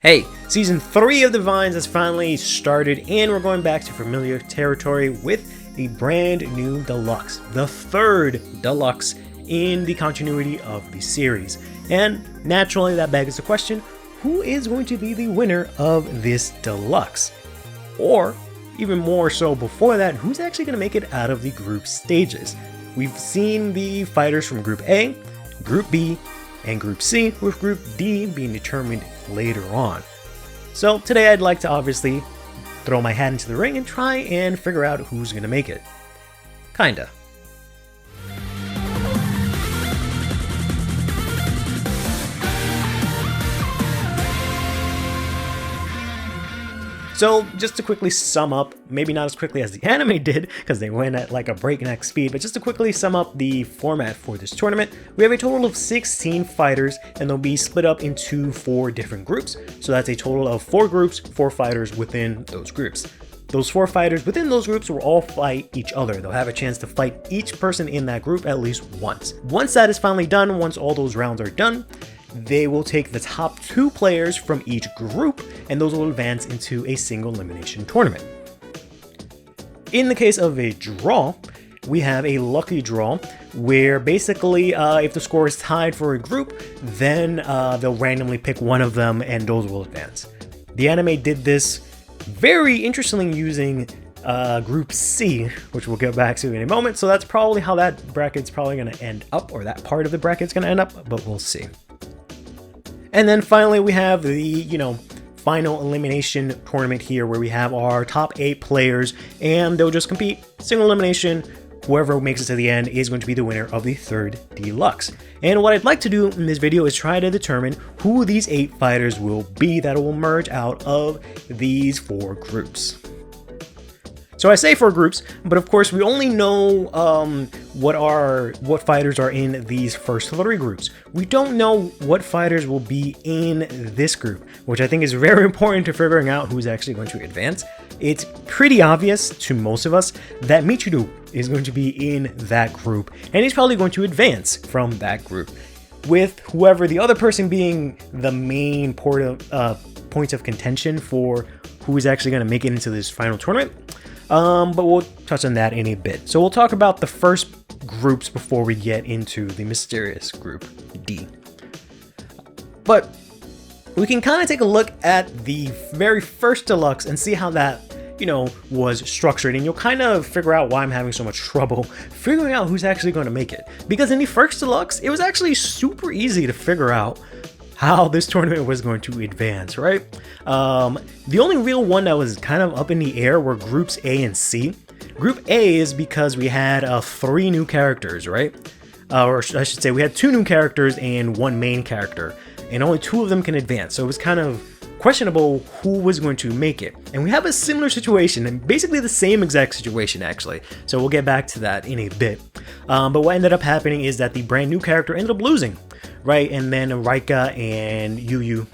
Hey, Season 3 of Divines has finally started, and we're going back to familiar territory with a brand new Deluxe, the third Deluxe in the continuity of the series. And naturally, that begs the question, who is going to be the winner of this Deluxe? Or, even more so before that, who's actually going to make it out of the group stages? We've seen the fighters from Group A, Group B, and Group C, with Group D being determined later on. So today I'd like to obviously throw my hat into the ring and try and figure out who's gonna make it. Kinda. So just to quickly sum up, maybe not as quickly as the anime did, because they went at like a breakneck speed, but just to quickly sum up the format for this tournament, we have a total of 16 fighters, and they'll be split up into 4 different groups. So that's a total of 4 groups, 4 fighters within those groups. Those 4 fighters within those groups will all fight each other. They'll have a chance to fight each person in that group at least once. Once that is finally done, once all those rounds are done, they will take the top 2 players from each group, and those will advance into a single elimination tournament. In the case of a draw, we have a lucky draw where basically if the score is tied for a group, then they'll randomly pick one of them and those will advance. The anime did this very interestingly using Group C, which we'll get back to in a moment, so that's probably how that bracket's probably going to end up, or that part of the bracket's going to end up, but we'll see. And then finally we have the, final elimination tournament here where we have our top 8 players and they'll just compete single elimination. Whoever makes it to the end is going to be the winner of the third Deluxe. And what I'd like to do in this video is try to determine who these 8 fighters will be that will merge out of these 4 groups. So I say 4 groups, but of course we only know what fighters are in these first 3 groups. We don't know what fighters will be in this group, which I think is very important to figuring out who's actually going to advance. It's pretty obvious to most of us that Michiru is going to be in that group, and he's probably going to advance from that group, with whoever the other person being the main point of contention for who is actually going to make it into this final tournament. But we'll touch on that in a bit. So we'll talk about the first groups before we get into the mysterious group D. But we can kind of take a look at the very first Deluxe and see how that, was structured, and you'll kind of figure out why I'm having so much trouble figuring out who's actually going to make it. Because in the first Deluxe, it was actually super easy to figure out how this tournament was going to advance, right? The only real one that was kind of up in the air were groups A and C. Group A is because we had 3 new characters, right? Or I should say we had 2 new characters and 1 main character, and only 2 of them can advance. So it was kind of questionable who was going to make it. And we have a similar situation, and basically the same exact situation actually. So we'll get back to that in a bit. But what ended up happening is that the brand new character ended up losing, right? And then Raika and Yu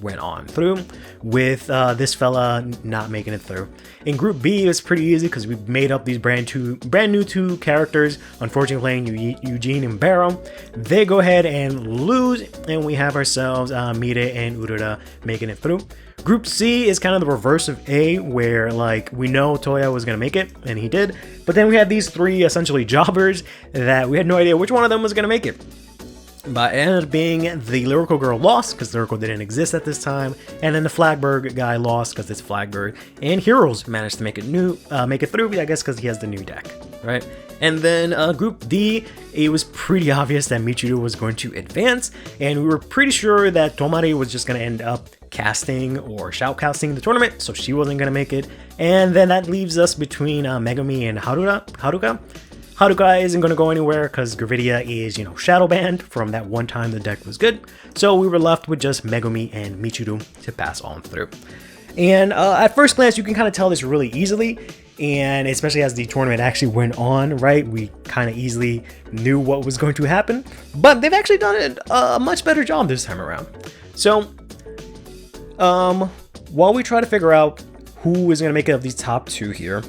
went on through, with this fella not making it through. In Group B, it was pretty easy because we made up these brand new 2 characters, unfortunately playing Eugene and Barrow. They go ahead and lose, and we have ourselves Mire and Urura making it through. Group C is kind of the reverse of A, where we know Toya was going to make it, and he did. But then we had these 3 essentially jobbers that we had no idea which one of them was going to make it. But it ended up being the Lyrical girl lost because Lyrical didn't exist at this time, and then the Flagberg guy lost because it's Flagberg, and Heroes managed to make it through, I guess because he has the new deck, right? And then Group D, it was pretty obvious that Michiru was going to advance, and we were pretty sure that Tomari was just going to end up casting or shoutcasting the tournament, so she wasn't going to make it. And then that leaves us between Megumi and Haruka. Haruka isn't going to go anywhere because Gravidia is, shadow banned from that one time the deck was good. So we were left with just Megumi and Michiru to pass on through. And at first glance, you can kind of tell this really easily. And especially as the tournament actually went on, right? We kind of easily knew what was going to happen. But they've actually done a much better job this time around. So while we try to figure out who is going to make it of these top 2 here,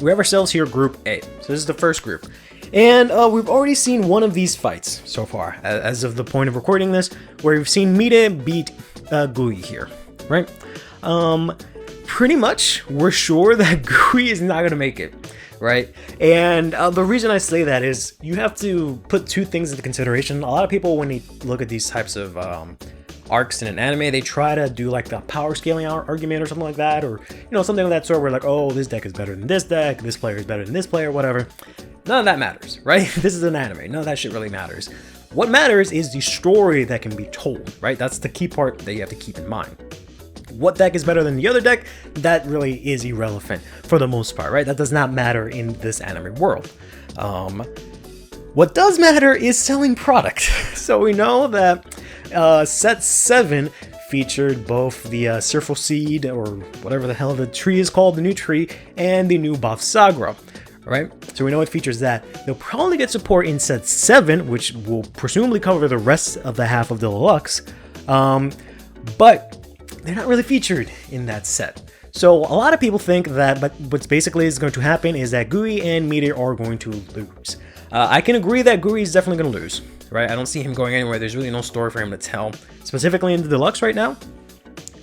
we have ourselves here Group A. So this is the first group. And we've already seen one of these fights so far, as of the point of recording this, where we've seen Mide beat GUI here, right? Pretty much we're sure that GUI is not gonna make it, right? And the reason I say that is you have to put two things into consideration. A lot of people, when they look at these types of arcs in an anime, they try to do like the power scaling argument or something like that, or something of that sort, where like, oh, this deck is better than this deck, this player is better than this player, whatever. None of that matters, right? This is an anime. None of that shit really matters. What matters is the story that can be told, right? That's the key part that you have to keep in mind. What deck is better than the other deck, that really is irrelevant for the most part, right? That does not matter in this anime world. What does matter is selling product. So we know that set 7 featured both the Surfo Seed, or whatever the hell the tree is called, the new tree, and the new buff Sagra, right? So we know it features that. They'll probably get support in set 7, which will presumably cover the rest of the half of Deluxe, but they're not really featured in that set. So a lot of people think that, but what's basically is going to happen is that GUI and Mide are going to lose. I can agree that GUI is definitely going to lose, right? I don't see him going anywhere. There's really no story for him to tell, specifically in the Deluxe right now.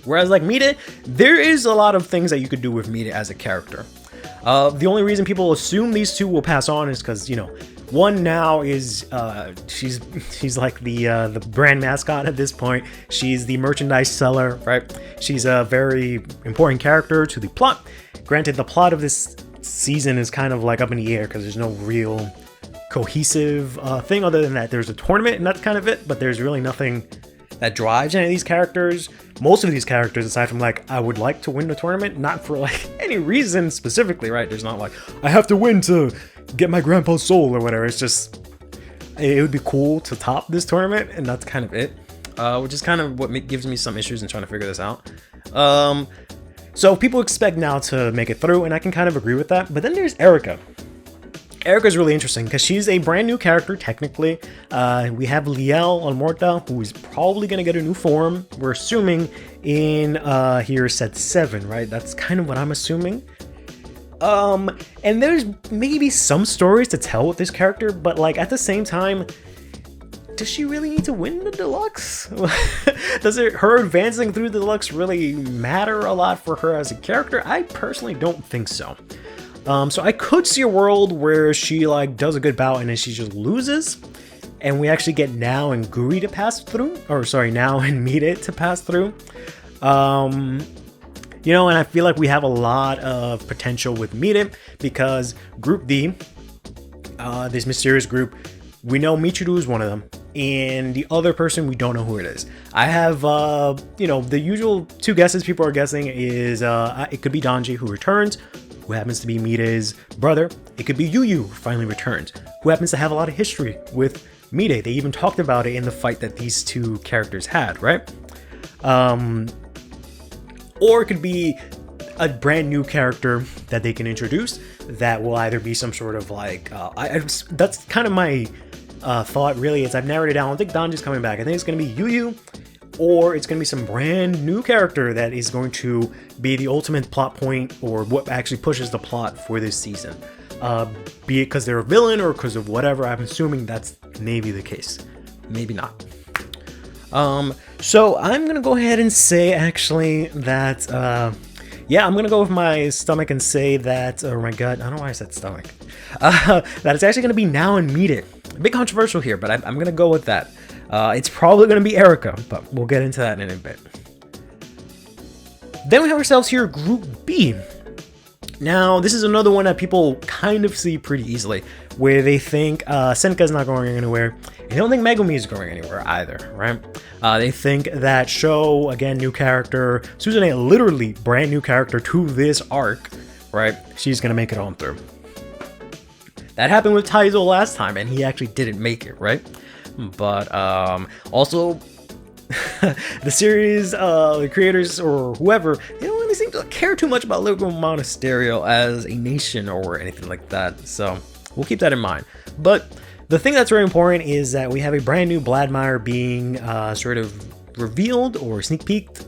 Whereas like Mide, there is a lot of things that you could do with Mide as a character. The only reason people assume these two will pass on is because, one now is she's like the brand mascot at this point. She's the merchandise seller, right? She's a very important character to the plot. Granted, the plot of this season is kind of like up in the air because there's no real cohesive thing other than that there's a tournament and that's kind of it, but there's really nothing that drives any of these characters. Most of these characters, aside from like, I would like to win the tournament, not for like any reason specifically, right? There's not like, I have to win to get my grandpa's soul or whatever. It's just, it would be cool to top this tournament, and that's kind of it, which is kind of what gives me some issues in trying to figure this out. So people expect now to make it through, and I can kind of agree with that. But then there's Erica. Erica's really interesting because she's a brand new character, technically. We have Liel on Morta, who is probably going to get a new form. We're assuming in here set 7, right? That's kind of what I'm assuming. And there's maybe some stories to tell with this character, but like at the same time, does she really need to win the Deluxe? Does her advancing through the Deluxe really matter a lot for her as a character? I personally don't think so. So I could see a world where she like does a good bout and then she just loses, and we actually get Now and GUI to pass through, or sorry, Now and Mide to pass through. And I feel like we have a lot of potential with Mide because Group D, this mysterious group, we know Michiru is one of them, and the other person, we don't know who it is. I have, the usual two guesses people are guessing is, it could be Danji, who returns, who happens to be Mide's brother. It could be Yu, who finally returns, who happens to have a lot of history with Mide. They even talked about it in the fight that these two characters had, right? Or it could be a brand new character that they can introduce that will either be some sort of like, that's kind of my thought really, is I've narrowed it down. I don't think Danji's coming back. I think it's going to be Yu, or it's going to be some brand new character that is going to be the ultimate plot point, or what actually pushes the plot for this season. Be it because they're a villain or because of whatever. I'm assuming that's maybe the case. Maybe not. So I'm going to go ahead and say actually that, I'm going to go with my stomach and say that, or my gut, I don't know why I said stomach, that it's actually going to be Now and Mide. A bit controversial here, but I'm going to go with that. It's probably going to be Erica, but we'll get into that in a bit. Then we have ourselves here Group B. Now, this is another one that people kind of see pretty easily, where they think Senka's not going anywhere, and they don't think Megumi is going anywhere either, right? They think that Sho, again, new character, Suzune, literally brand new character to this arc, right? She's going to make it on through. That happened with Taizo last time, and he actually didn't make it, right? But also, the series, the creators or whoever, they don't really seem to care too much about Lyrical Monasterio as a nation or anything like that. So we'll keep that in mind. But the thing that's very important is that we have a brand new Bladmire being sort of revealed or sneak peeked.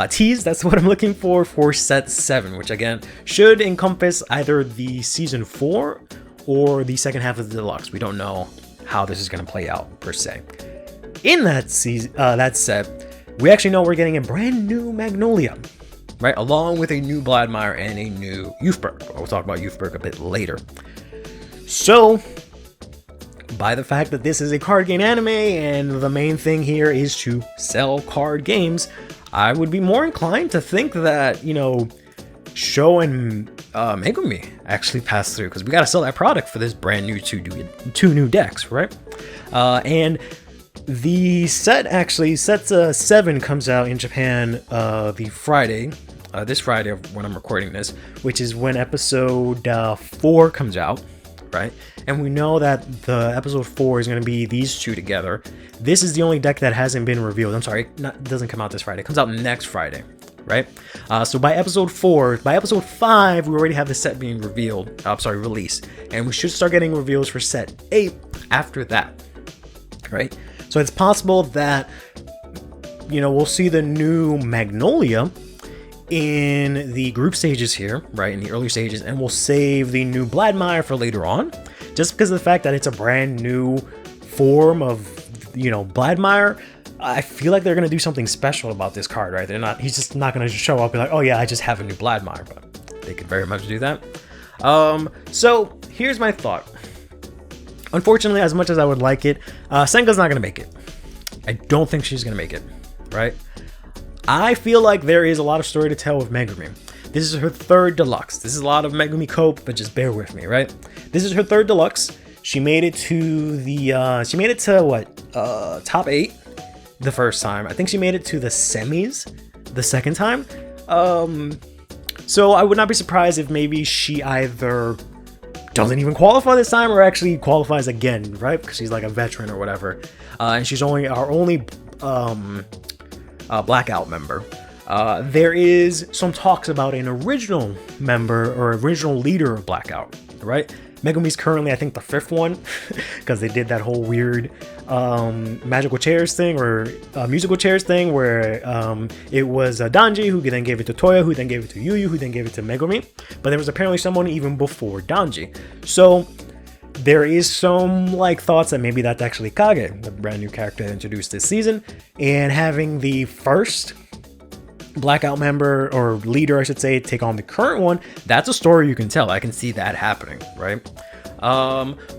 Tease, that's what I'm looking for set 7, which again should encompass either the season 4 or the second half of the Deluxe. We don't know how this is going to play out per se. In that season, that set, we actually know we're getting a brand new Magnolia, right? Along with a new Bladmire and a new Youthberg. We'll talk about Youthberg a bit later. So, by the fact that this is a card game anime and the main thing here is to sell card games, I would be more inclined to think that, you know, Sho and Megumi actually pass through, because we got to sell that product for this brand new two new decks, right? And the set actually, set 7 comes out in Japan the Friday, this Friday of when I'm recording this, which is when episode 4 comes out, right? And we know that the episode 4 is going to be these two together. This is the only deck that hasn't been revealed. I'm sorry, it doesn't come out this Friday. It comes out next Friday, right? So by episode 4, by episode 5, we already have the set being revealed. Released. And we should start getting reveals for set 8 after that, right? So it's possible that, you know, we'll see the new Magnolia in the group stages here, right, in the early stages, and we'll save the new Bladmire for later on, just because of the fact that it's a brand new form of, you know, Bladmire. I feel like they're going to do something special about this card, right? He's just not going to show up and be like, oh yeah, I just have a new Bladmire, but they could very much do that. So here's my thought. Unfortunately, as much as I would like it, Senga's not going to make it. I don't think she's going to make it, right? I feel like there is a lot of story to tell with Megumi. This is her 3rd Deluxe. This is a lot of Megumi Cope, but just bear with me, right? This is her 3rd Deluxe. She made it to the, top 8 the first time. I think she made it to the semis the second time. So I would not be surprised if maybe she either doesn't even qualify this time or actually qualifies again, right? Because she's like a veteran or whatever. And she's our only Blackout member. There is some talks about an original member or original leader of Blackout, right? Megumi's currently, I think, the 5th one, because they did that whole weird magical chairs thing, or musical chairs thing, where it was Danji, who then gave it to Toya, who then gave it to Yuyu, who then gave it to Megumi. But there was apparently someone even before Danji. So there is some like thoughts that maybe that's actually Kage, the brand new character introduced this season, and having the first Blackout member, or leader I should say, take on the current one. That's a story you can tell. I can see that happening, right?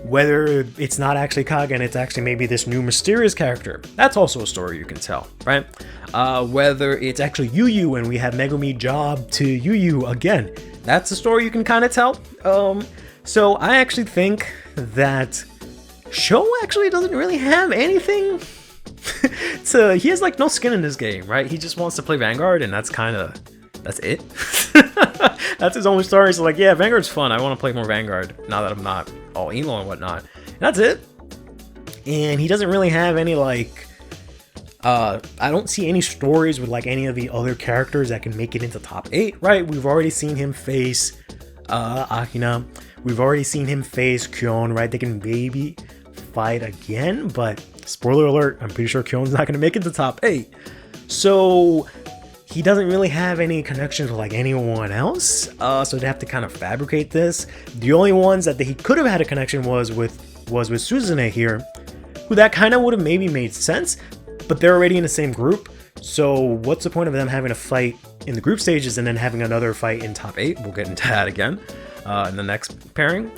Whether it's not actually Kage and it's actually maybe this new mysterious character, that's also a story you can tell, right? Whether it's actually Yuyu and we have Megumi job to Yuyu again, that's a story you can kind of tell. So I actually think that Sho actually doesn't really have anything he has like no skin in this game, right? He just wants to play Vanguard, and that's it. That's his only story. So like, yeah, Vanguard's fun. I want to play more Vanguard now that I'm not all emo and whatnot. And that's it. And he doesn't really have any like, I don't see any stories with like any of the other characters that can make it into top 8, right? We've already seen him face Akina. We've already seen him face Kyon, right? They can maybe fight again, but spoiler alert, I'm pretty sure Kyon's not going to make it to top 8. So he doesn't really have any connections with like anyone else. So they have to kind of fabricate this. The only ones that he could have had a connection was with Suzune here, who that kind of would have maybe made sense, but they're already in the same group. So what's the point of them having a fight in the group stages and then having another fight in top 8? We'll get into that again in the next pairing.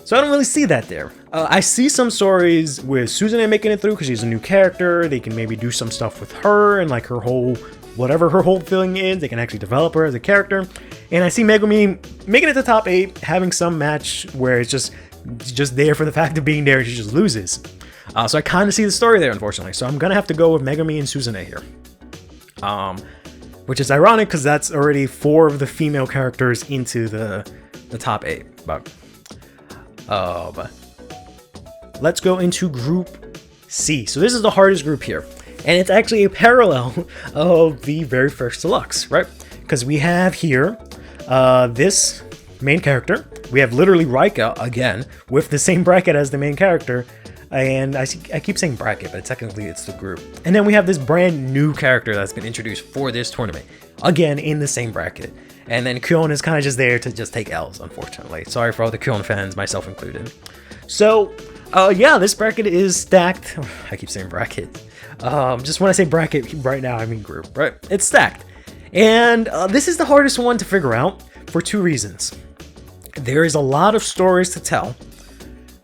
So I don't really see that there. I see some stories with Suzune making it through because she's a new character. They can maybe do some stuff with her and like her whole, whatever her whole feeling is, they can actually develop her as a character. And I see Megumi making it to top 8, having some match where it's just there for the fact of being there and she just loses. So I kind of see the story there, unfortunately. So I'm going to have to go with Megumi and Suzune here. Which is ironic because that's already 4 of the female characters into the top 8. But let's go into Group C. So this is the hardest group here. And it's actually a parallel of the very first Deluxe, right? Because we have here this main character. We have literally Raika again with the same bracket as the main character. And I keep saying bracket, but technically it's the group. And then we have this brand new character that's been introduced for this tournament. Again, in the same bracket. And then Kyon is kind of just there to just take L's, unfortunately. Sorry for all the Kyon fans, myself included. So, yeah, this bracket is stacked. I keep saying bracket. Just when I say bracket right now, I mean group, right? It's stacked. And this is the hardest one to figure out for 2 reasons. There is a lot of stories to tell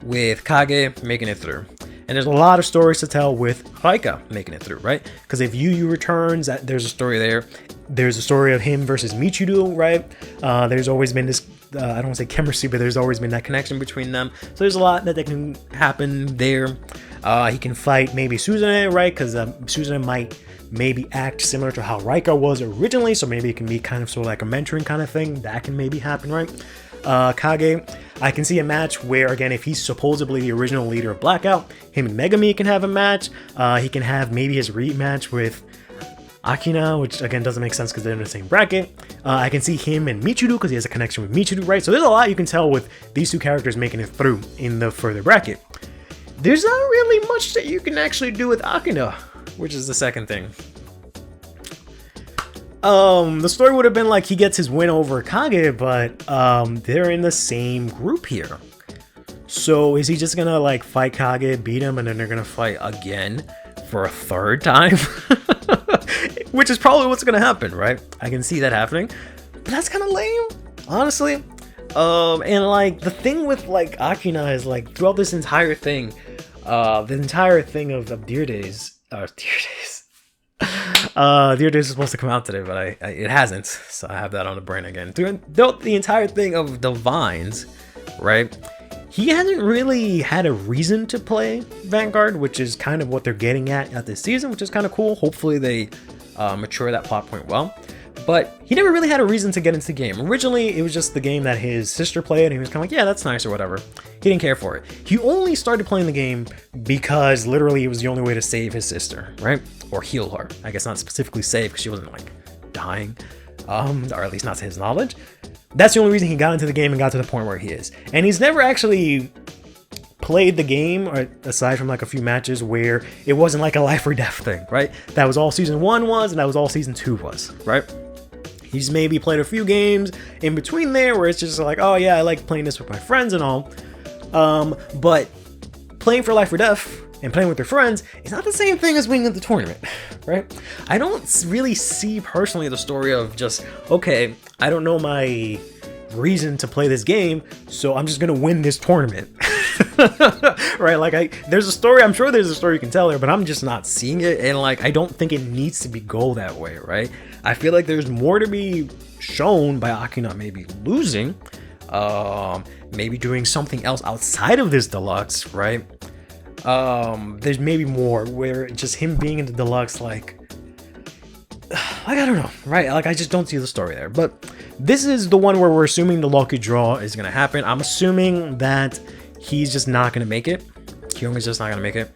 with Kage making it through. And there's a lot of stories to tell with Raika making it through, right? Because if Yu returns, there's a story there. There's a story of him versus Michiru, right? There's always been this, I don't want to say chemistry, but there's always been that connection between them. So there's a lot that can happen there. He can fight maybe Suzune, right? Because Suzune might maybe act similar to how Raika was originally. So maybe it can be kind of sort of like a mentoring kind of thing. That can maybe happen, right? Kage, I can see a match where, again, if he's supposedly the original leader of Blackout, him and Megami can have a match. He can have maybe his rematch with Akina, which again doesn't make sense because they're in the same bracket. I can see him and Michiru because he has a connection with Michiru, right? So there's a lot you can tell with these 2 characters making it through in the further bracket. There's not really much that you can actually do with Akina, which is the second thing. The story would have been like he gets his win over Kage, but they're in the same group here. So is he just gonna like fight Kage, beat him, and then they're gonna fight again for a 3rd time? Which is probably what's gonna happen, right? I can see that happening, but that's kind of lame, honestly. And like the thing with like Akina is like throughout this entire thing, the entire thing of Dear Days, Dear Days is supposed to come out today, but it hasn't, so I have that on the brain again. Throughout the entire thing of Divines, right? He hasn't really had a reason to play Vanguard, which is kind of what they're getting at this season, which is kind of cool. Hopefully they mature that plot point well. But he never really had a reason to get into the game. Originally, it was just the game that his sister played, and he was kind of like, yeah, that's nice or whatever. He didn't care for it. He only started playing the game because literally it was the only way to save his sister, right? Or heal her. I guess not specifically save because she wasn't like dying, or at least not to his knowledge. That's the only reason he got into the game and got to the point where he is. And he's never actually played the game, or aside from like a few matches where it wasn't like a life or death thing, right? That was all season 1 was, and that was all season 2 was, right? He's maybe played a few games in between there where it's just like, oh yeah, I like playing this with my friends and all. But playing for life or death and playing with your friends is not the same thing as winning the tournament, right? I don't really see personally the story of just, okay, I don't know my reason to play this game, so I'm just gonna win this tournament. Right? Like there's a story, I'm sure there's a story you can tell there, but I'm just not seeing it, and like I don't think it needs to be go that way, right? I feel like there's more to be shown by Akina maybe losing, maybe doing something else outside of this Deluxe, right? There's maybe more where just him being in the Deluxe, like I don't know, right? Like I just don't see the story there. But this is the one where we're assuming the lucky draw is gonna happen. I'm assuming that he's just not gonna make it. Kyomi's just not gonna make it.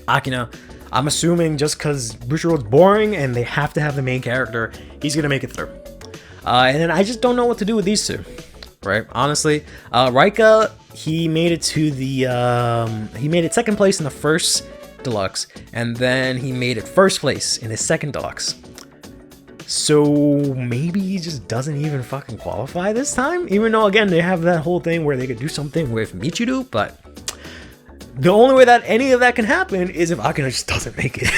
Akina, I'm assuming just because Bushiroad's boring and they have to have the main character, he's gonna make it through. And then I just don't know what to do with these 2, right? Honestly, Raika, he made it to the he made it 2nd place in the 1st Deluxe, and then he made it 1st place in his 2nd Deluxe. So maybe he just doesn't even fucking qualify this time, even though again they have that whole thing where they could do something with Michiru, but the only way that any of that can happen is if Akina just doesn't make it.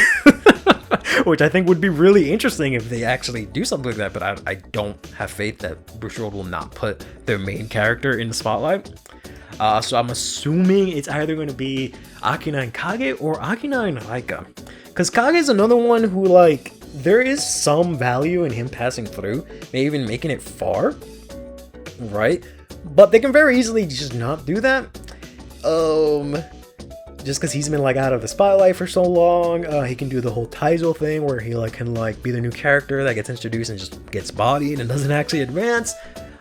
Which I think would be really interesting if they actually do something like that, but I don't have faith that Bushiroad will not put their main character in the spotlight. So I'm assuming it's either going to be Akina and Kage or Akina and Raika. Because Kage is another one who, like, there is some value in him passing through, maybe even making it far, right? But they can very easily just not do that. Just because he's been like out of the spotlight for so long. He can do the whole Taizo thing where he like can like be the new character that gets introduced and just gets bodied and doesn't actually advance.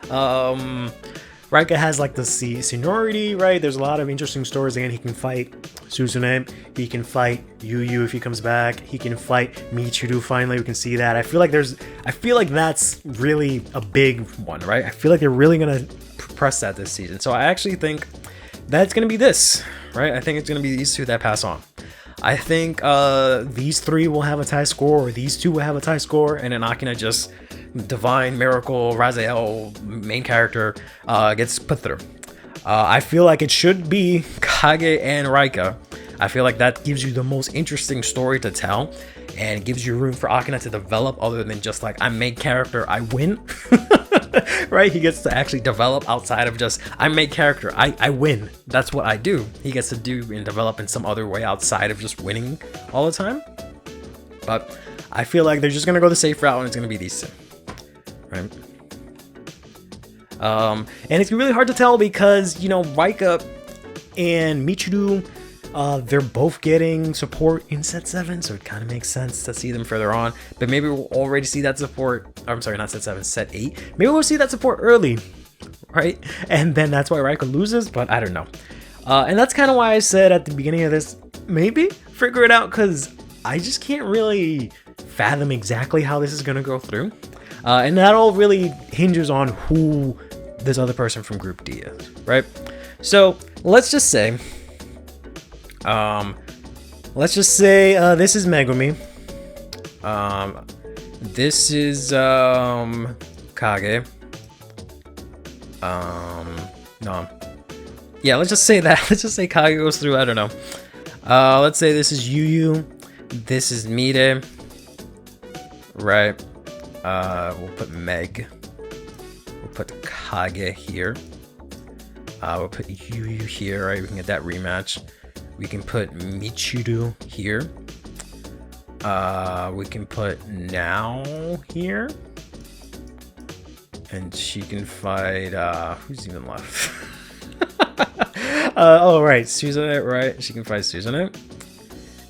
Raika has like the seniority, right? There's a lot of interesting stories. Again, he can fight Suzune, he can fight Yu if he comes back, he can fight Michiru finally, we can see that. I feel like that's really a big one, right? I feel like they're really gonna press that this season. So I actually think that's gonna be this, right? I think it's gonna be these 2 that pass on. I think these 3 will have a tie score, or these 2 will have a tie score, and then Akina just Divine, Miracle, Raziel, main character, gets put through. I feel like it should be Kage and Raika. I feel like that gives you the most interesting story to tell, and it gives you room for Akina to develop other than just like, I'm main character, I win. Right? He gets to actually develop outside of just, I'm main character, I win. That's what I do. He gets to do and develop in some other way outside of just winning all the time. But I feel like they're just gonna go the safe route, and it's gonna be these two, right? And it's really hard to tell because, you know, Raika and Michiru, they're both getting support in set 7, so it kind of makes sense to see them further on. But maybe we'll already see that support. I'm sorry, not set 7, set 8. Maybe we'll see that support early, right? And then that's why Raika loses, but I don't know. And that's kind of why I said at the beginning of this, maybe figure it out, because I just can't really fathom exactly how this is going to go through. And that all really hinges on who this other person from Group D is, right? So let's just say, this is Megumi. This is Kage. No. Yeah, let's just say that. Let's just say Kage goes through. I don't know. Let's say this is Yu. This is Mide. Right. We'll put Meg. We'll put Kage here. We'll put Yu here, right? We can get that rematch. We can put Michiru here. We can put Now here. And she can fight, who's even left? Oh, right, Suzune, right? She can fight Suzune.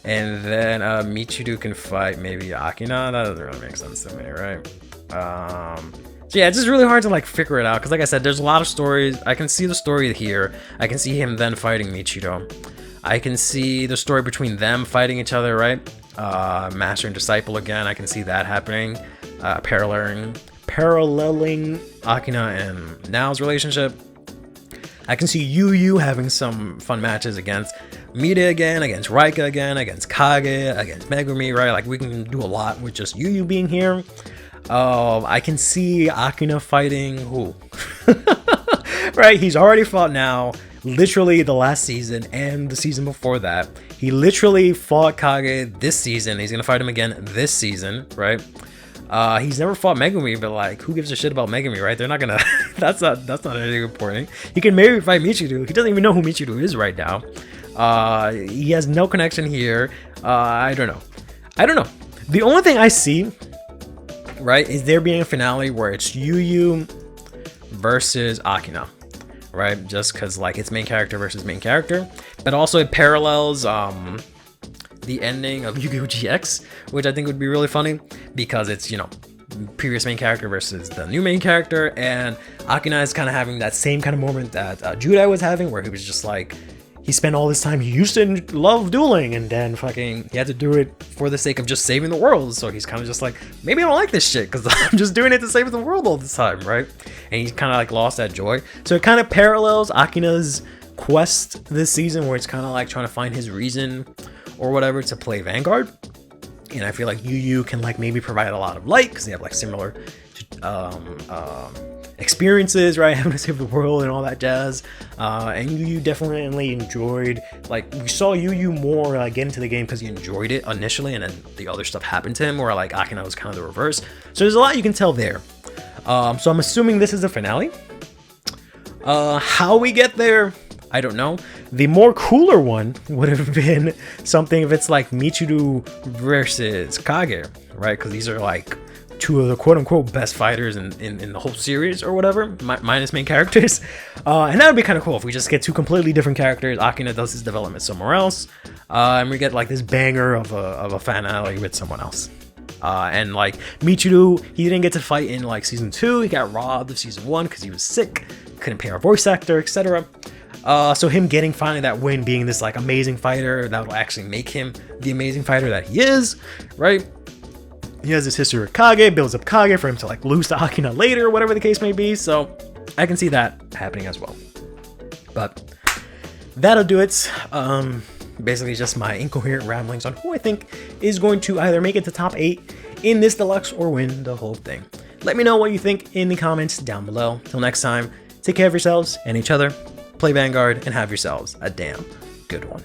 And then Michiru can fight maybe Akina. That doesn't really make sense to me, right? So yeah, it's just really hard to like figure it out because, like I said, there's a lot of stories. I can see the story here. I can see him then fighting Michiru. I can see the story between them fighting each other, right? Master and disciple again. I can see that happening. Paralleling Akina and Nao's relationship. I can see Yu having some fun matches against Mide again, against Raika again, against Kage, against Megumi, right? Like we can do a lot with just Yu being here. I can see Akina fighting who? Right, he's already fought Now, literally the last season and the season before that. He literally fought Kage this season. He's gonna fight him again this season, right? He's never fought Megumi, but like, who gives a shit about Megumi, right? They're not gonna. that's not anything important. He can maybe fight Michiru. He doesn't even know who Michiru is right now. He has no connection here. I don't know. The only thing I see, right, is there being a finale where it's Yu versus Akina, right? Just because like it's main character versus main character, but also it parallels the ending of Yu-Gi-Oh! GX, which I think would be really funny because it's, you know, previous main character versus the new main character, and Akina is kind of having that same kind of moment that Judai was having, where he was just like, he spent all this time, he used to love dueling, and then fucking he had to do it for the sake of just saving the world. So he's kind of just like, maybe I don't like this shit because I'm just doing it to save the world all the time, right? And he's kind of like lost that joy. So it kind of parallels Akina's quest this season, where it's kind of like trying to find his reason or whatever to play Vanguard. And I feel like Yu can like maybe provide a lot of light because they have like similar experiences, right? Having to save the world and all that jazz. And Yu definitely enjoyed, like we saw Yu more get into the game because he enjoyed it initially, and then the other stuff happened to him, where like Akina was kind of the reverse. So there's a lot you can tell there. So I'm assuming this is the finale. How we get there, I don't know. The more cooler one would have been something if it's like Michiru versus Kage, right? Because these are like two of the quote-unquote best fighters in the whole series or whatever, minus main characters. And that would be kind of cool if we just get two completely different characters. Akina does his development somewhere else, and we get like this banger of a finale with someone else. And like Michiru, he didn't get to fight in like season 2. He got robbed of season 1 because he was sick, couldn't pay our voice actor, etc. So him getting finally that win, being this like amazing fighter, that will actually make him the amazing fighter that he is, right? He has this history with Kage, builds up Kage for him to like lose to Akina later, whatever the case may be. So I can see that happening as well. But that'll do it. Basically just my incoherent ramblings on who I think is going to either make it to top 8 in this deluxe or win the whole thing. Let me know what you think in the comments down below. Till next time, take care of yourselves and each other. Play Vanguard and have yourselves a damn good one.